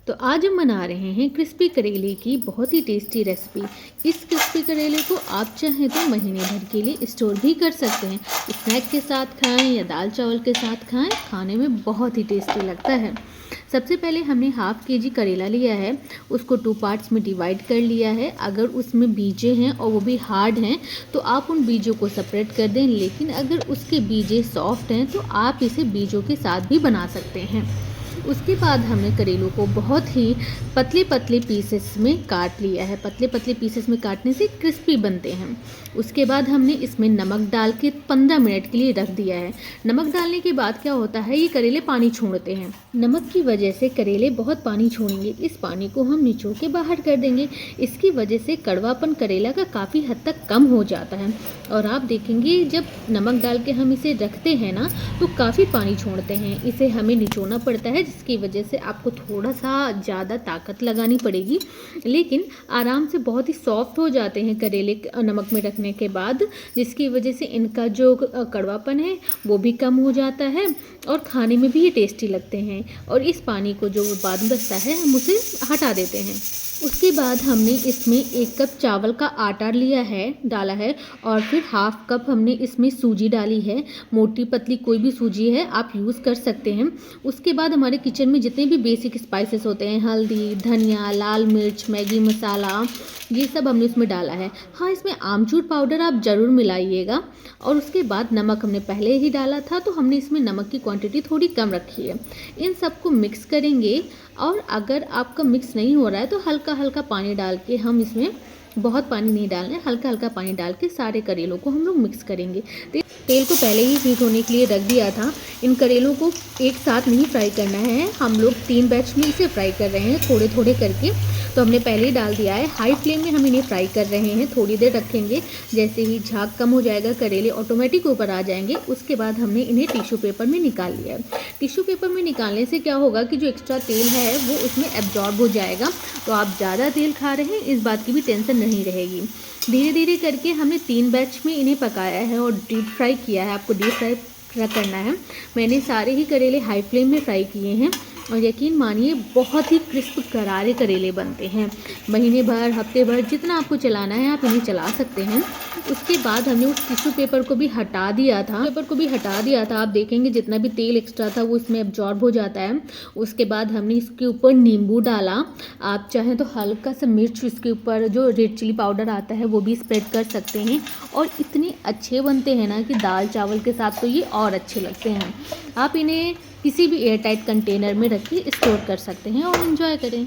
तो आज हम बना रहे हैं क्रिस्पी करेले की बहुत ही टेस्टी रेसिपी। इस क्रिस्पी करेले को आप चाहें तो महीने भर के लिए स्टोर भी कर सकते हैं। स्नैक के साथ खाएं या दाल चावल के साथ खाएं, खाने में बहुत ही टेस्टी लगता है। सबसे पहले हमने हाफ के जी करेला लिया है, उसको 2 पार्ट्स में डिवाइड कर लिया है। अगर उसमें बीजे हैं और वो भी हार्ड हैं तो आप उन बीजों को सेपरेट कर दें, लेकिन अगर उसके बीजे सॉफ्ट हैं तो आप इसे बीजों के साथ भी बना सकते हैं। उसके बाद हमने करेलों को बहुत ही पतले पतले पीसेस में काट लिया है। पतले पतले पीसेस में काटने से क्रिस्पी बनते हैं। उसके बाद हमने इसमें नमक डाल के 15 मिनट के लिए रख दिया है। नमक डालने के बाद क्या होता है, ये करेले पानी छोड़ते हैं। नमक की वजह से करेले बहुत पानी छोड़ेंगे। इस पानी को हम निचोड़ के बाहर कर देंगे। इसकी वजह से कड़वापन करेला का काफ़ी हद तक कम हो जाता है। और आप देखेंगे जब नमक डाल के हम इसे रखते हैं ना तो काफ़ी पानी छोड़ते हैं। इसे हमें निचोड़ना पड़ता है, जिसकी वजह से आपको थोड़ा सा ज़्यादा ताकत लगानी पड़ेगी, लेकिन आराम से बहुत ही सॉफ्ट हो जाते हैं करेले नमक में रखने के बाद, जिसकी वजह से इनका जो कड़वापन है वो भी कम हो जाता है और खाने में भी ये टेस्टी लगते हैं। और इस पानी को जो बाद में बचता है हम उसे हटा देते हैं। उसके बाद हमने इसमें 1 कप चावल का आटा डाला है और फिर हाफ कप हमने इसमें सूजी डाली है। मोटी पतली कोई भी सूजी है आप यूज़ कर सकते हैं। उसके बाद हमारे किचन में जितने भी बेसिक स्पाइसेस होते हैं, हल्दी, धनिया, लाल मिर्च, मैगी मसाला, ये सब हमने इसमें डाला है। हाँ, इसमें आमचूर पाउडर आप ज़रूर मिलाइएगा। और उसके बाद नमक हमने पहले ही डाला था तो हमने इसमें नमक की क्वांटिटी थोड़ी कम रखी है। इन सबको मिक्स करेंगे और अगर आपका मिक्स नहीं हो रहा है तो हल्का हल्का पानी डाल के, हम इसमें बहुत पानी नहीं डालना है, हल्का हल्का पानी डाल के सारे करेलों को हम लोग मिक्स करेंगे। तेल को पहले ही हीट होने के लिए रख दिया था। इन करेलों को एक साथ नहीं फ्राई करना है, हम लोग 3 बैच में इसे फ्राई कर रहे हैं थोड़े थोड़े करके। तो हमने पहले ही डाल दिया है। हाई फ्लेम में हम इन्हें फ्राई कर रहे हैं, थोड़ी देर रखेंगे। जैसे ही झाग कम हो जाएगा करेले ऑटोमेटिक ऊपर आ जाएंगे। उसके बाद हमने इन्हें टिश्यू पेपर में निकाल लिया है। टिश्यू पेपर में निकालने से क्या होगा कि जो एक्स्ट्रा तेल है वो उसमें एब्जॉर्ब हो जाएगा, तो आप ज़्यादा तेल खा रहे हैं इस बात की भी टेंशन नहीं रहेगी। धीरे धीरे करके हमने 3 बैच में इन्हें पकाया है और डीप फ्राई किया है। आपको डीप फ्राई करना है। मैंने सारे ही करेले हाई फ्लेम में फ्राई किए हैं और यकीन मानिए बहुत ही क्रिस्प करारे करेले बनते हैं। महीने भर, हफ्ते भर जितना आपको चलाना है आप इन्हें चला सकते हैं। उसके बाद हमने उस टिश्यू पेपर को भी हटा दिया था। आप देखेंगे जितना भी तेल एक्स्ट्रा था वो इसमें एब्जॉर्ब हो जाता है। उसके बाद हमने इसके ऊपर नींबू डाला। आप चाहें तो हल्का सा मिर्च इसके ऊपर जो रेड चिली पाउडर आता है वो भी स्प्रेड कर सकते हैं। और इतने अच्छे बनते हैं ना कि दाल चावल के साथ तो ये और अच्छे लगते हैं। आप इन्हें किसी भी एयरटाइट कंटेनर में रख के स्टोर कर सकते हैं और एंजॉय करें।